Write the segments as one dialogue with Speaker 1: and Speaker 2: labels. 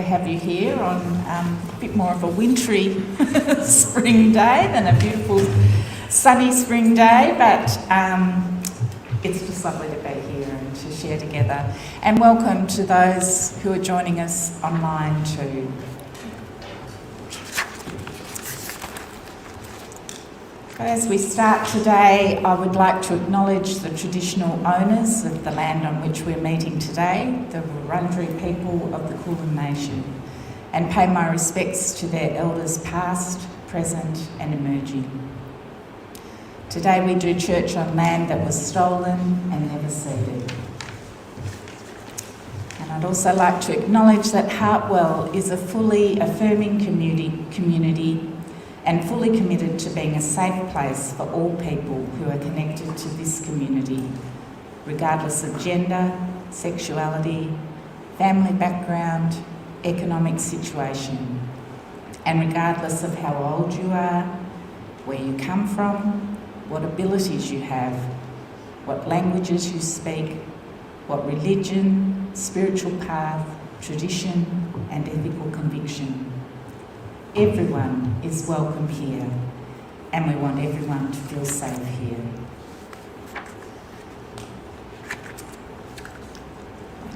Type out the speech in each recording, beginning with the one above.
Speaker 1: to have you here on a bit more of a wintry spring day than a beautiful sunny spring day, but it's just lovely to be here and to share together. And welcome to those who are joining us online too. As we start today, I would like to acknowledge the traditional owners of the land on which we're meeting today, the Wurundjeri people of the Kulin Nation, and pay my respects to their elders past, present and emerging. Today we do church on land that was stolen and never ceded. And I'd also like to acknowledge that Hartwell is a fully affirming community and fully committed to being a safe place for all people who are connected to this community, regardless of gender, sexuality, family background, economic situation, and regardless of how old you are, where you come from, what abilities you have, what languages you speak, what religion, spiritual path, tradition, and ethical conviction. Everyone is welcome here, and we want everyone to feel safe here.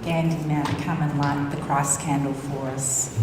Speaker 1: Gandhi now to come and light the Christ candle for us.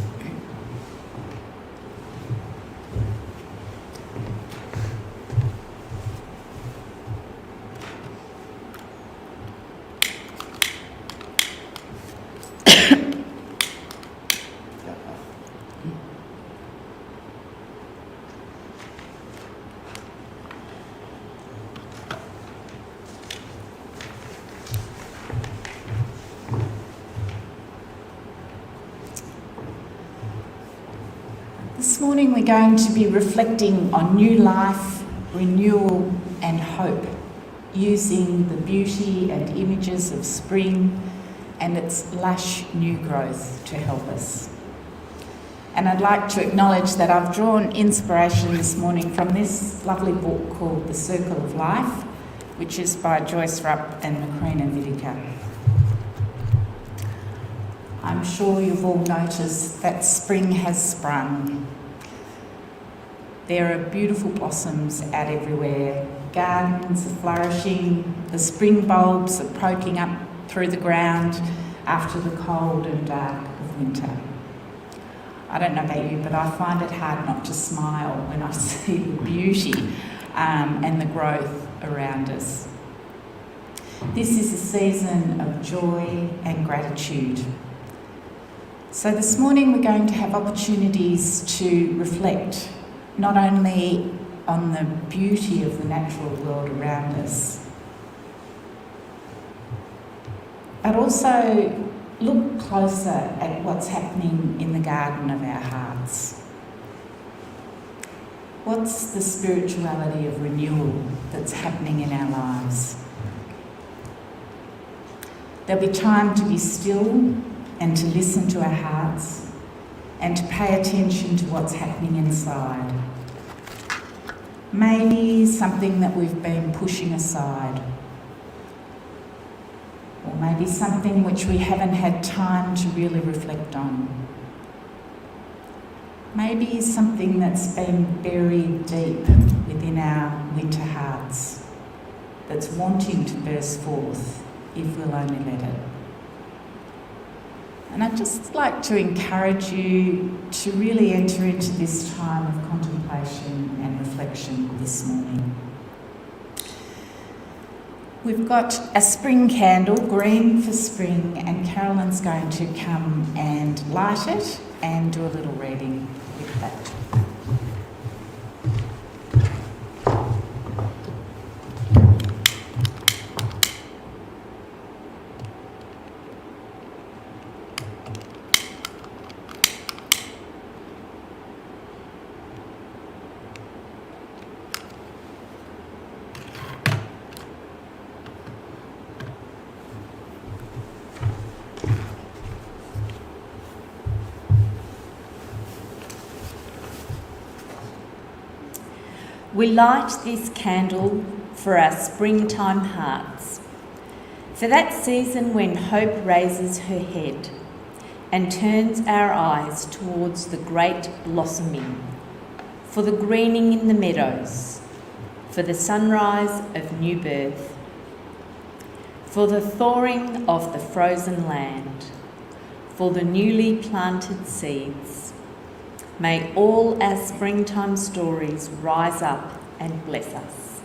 Speaker 1: This morning we're going to be reflecting on new life, renewal and hope, using the beauty and images of spring and its lush new growth to help us. And I'd like to acknowledge that I've drawn inspiration this morning from this lovely book called The Circle of Life, which is by Joyce Rupp and Macrina Vidica. I'm sure you've all noticed that spring has sprung. There are beautiful blossoms out everywhere, gardens are flourishing, the spring bulbs are poking up through the ground after the cold and dark of winter. I don't know about you, but I find it hard not to smile when I see the beauty and the growth around us. This is a season of joy and gratitude. So this morning we're going to have opportunities to reflect not only on the beauty of the natural world around us, but also look closer at what's happening in the garden of our hearts. What's the spirituality of renewal that's happening in our lives? There'll be time to be still and to listen to our hearts and to pay attention to what's happening inside. Maybe something that we've been pushing aside, or maybe something which we haven't had time to really reflect on. Maybe something that's been buried deep within our winter hearts, that's wanting to burst forth if we'll only let it. And I'd just like to encourage you to really enter into this time of contemplation and reflection this morning. We've got a spring candle, green for spring, and Carolyn's going to come and light it and do a little reading with that.
Speaker 2: We light this candle for our springtime hearts, for that season when hope raises her head and turns our eyes towards the great blossoming, for the greening in the meadows, for the sunrise of new birth, for the thawing of the frozen land, for the newly planted seeds. May all our springtime stories rise up and bless us,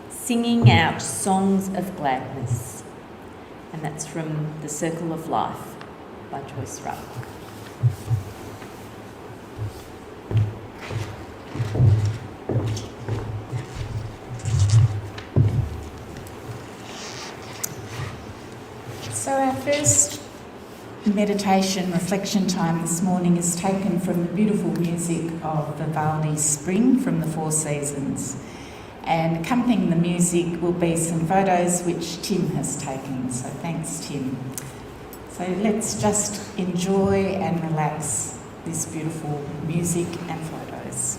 Speaker 2: singing out songs of gladness. And that's from The Circle of Life by Joyce Rupp.
Speaker 1: So our first meditation reflection time this morning is taken from the beautiful music of Vivaldi's Spring from the Four Seasons. And accompanying the music will be some photos which Tim has taken. So thanks, Tim. So let's just enjoy and relax this beautiful music and photos.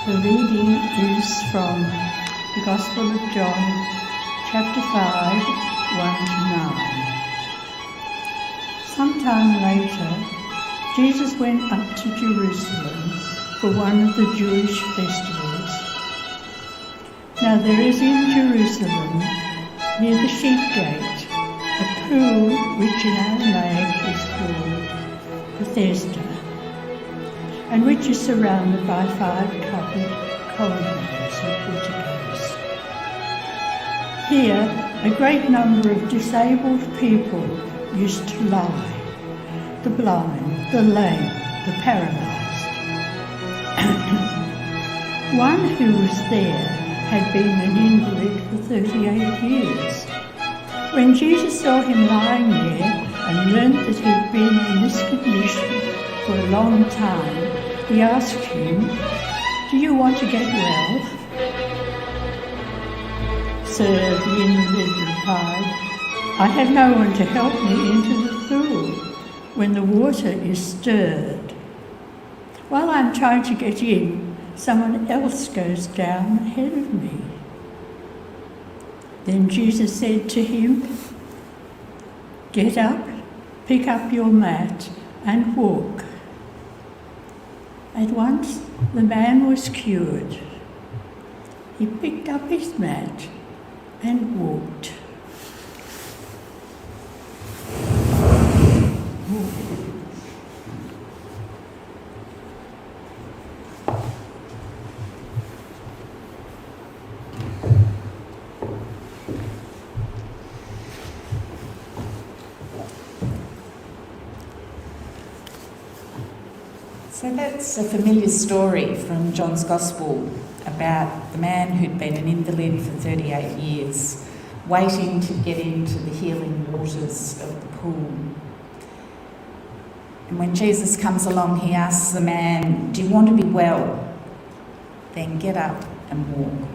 Speaker 3: The reading is from the Gospel of John, chapter 5, 1 to 9. Sometime later, Jesus went up to Jerusalem for one of the Jewish festivals. Now there is in Jerusalem, near the sheep gate, a pool which in Aramaic is called Bethesda, and which is surrounded by 5 covered corridors or porticos. Here, a great number of disabled people used to lie: the blind, the lame, the paralysed. One who was there had been an invalid for 38 years. When Jesus saw him lying there and learnt that he'd been in this condition for a long time, he asked him, "Do you want to get well?" "Sir," the invalid replied, "I have no one to help me into the pool when the water is stirred. While I'm trying to get in, someone else goes down ahead of me." Then Jesus said to him, "Get up, pick up your mat and walk." At once the man was cured. He picked up his mat and walked.
Speaker 1: So that's a familiar story from John's Gospel about the man who'd been an invalid for 38 years, waiting to get into the healing waters of the pool. And when Jesus comes along, he asks the man, "Do you want to be well? Then get up and walk."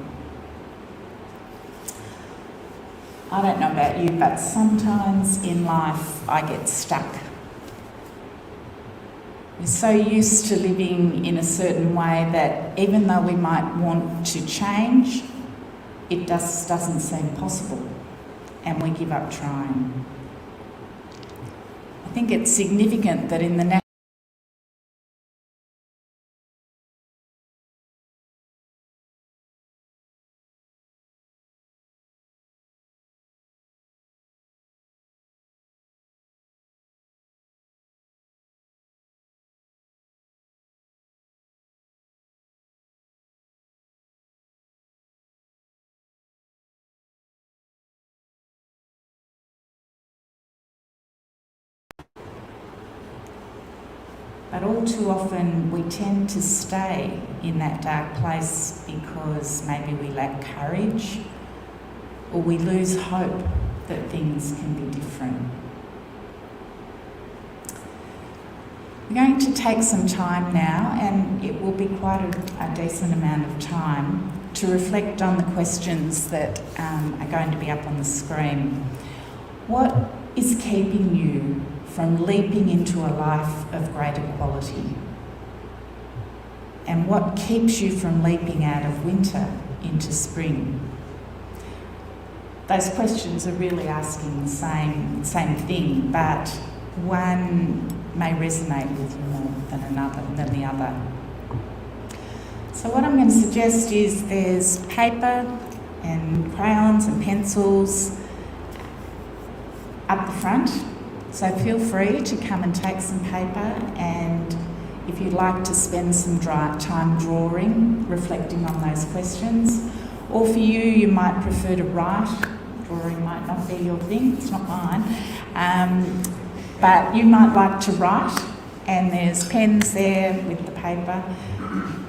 Speaker 1: I don't know about you, but sometimes in life I get stuck. We're so used to living in a certain way that even though we might want to change, it just doesn't seem possible, and we give up trying. I think it's significant that in the But all too often we tend to stay in that dark place because maybe we lack courage or we lose hope that things can be different. We're going to take some time now, and it will be quite a decent amount of time, to reflect on the questions that are going to be up on the screen. What is keeping you from leaping into a life of great equality? And what keeps you from leaping out of winter into spring? Those questions are really asking the same thing, but one may resonate with you more than the other. So what I'm going to suggest is there's paper and crayons and pencils up the front. So feel free to come and take some paper, and if you'd like to spend some time drawing, reflecting on those questions, or for you might prefer to write. Drawing might not be your thing, it's not mine, but you might like to write, and there's pens there with the paper.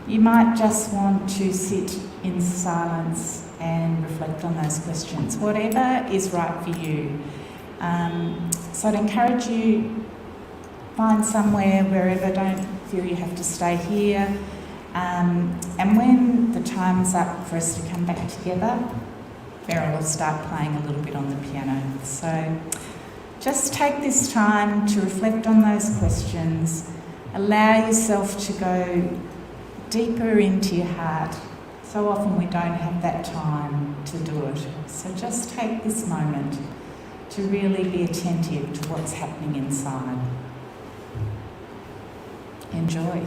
Speaker 1: You might just want to sit in silence and reflect on those questions, whatever is right for you. So I'd encourage you, find somewhere, wherever, don't feel you have to stay here. And when the time's up for us to come back together, Beryl will start playing a little bit on the piano. So just take this time to reflect on those questions. Allow yourself to go deeper into your heart. So often we don't have that time to do it. So just take this moment to really be attentive to what's happening inside. Enjoy.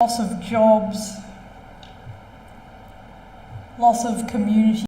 Speaker 4: loss of jobs, loss of community